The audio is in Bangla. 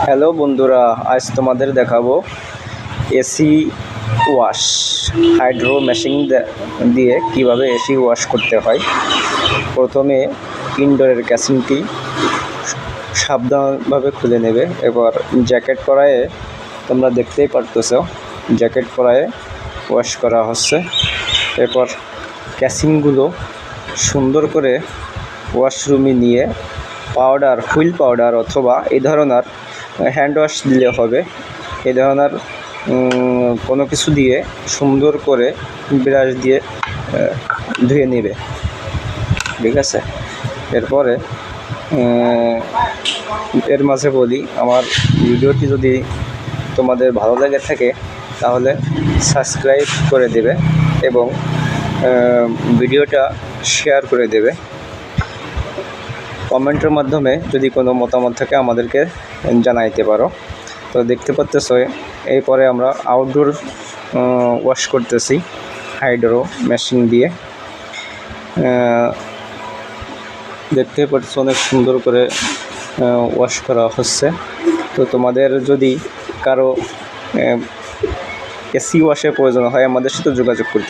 হ্যালো বন্ধুরা, আজ তোমাদের দেখাবো এসি ওয়াশ হাইড্রো মেশিন দিয়ে কিভাবে এসি ওয়াশ করতে হয়। প্রথমে ইনডোরের ক্যাসিংটি সাবধানভাবে খুলে নেবে। এবার জ্যাকেট পরায়ে তোমরা দেখতেই পারতেছো, জ্যাকেট পরায়ে ওয়াশ করা হচ্ছে। এরপর ক্যাসিংগুলো সুন্দর করে ওয়াশরুমে নিয়ে পাউডার, হুইল পাউডার অথবা এই ধরনের হ্যান্ড ওয়াশ দিলে হবে। এই ধরনের কোনো কিছু দিয়ে সুন্দর করে ব্রাশ দিয়ে ধুয়ে নেবে, ঠিক আছে। এরপরে এর মাঝে বলি, আমার ভিডিওটি যদি তোমাদের ভালো লেগে থাকে তাহলে সাবস্ক্রাইব করে দেবে এবং ভিডিওটা শেয়ার করে দেবে। কমেন্টের মাধ্যমে যদি কোনো মতামত থাকে আমাদেরকে জানাইতে পারো। তো দেখতে পাচ্তেছো, এরপরে আমরা আউটডোর ওয়াশ করতেছি হাইড্রো মেশিন দিয়ে। দেখতে পাচ্ছ অনেক সুন্দর করে ওয়াশ করা হচ্ছে। তো তোমাদের যদি কারো এসি ওয়াশের প্রয়োজন হয় আমাদের সাথে যোগাযোগ করতে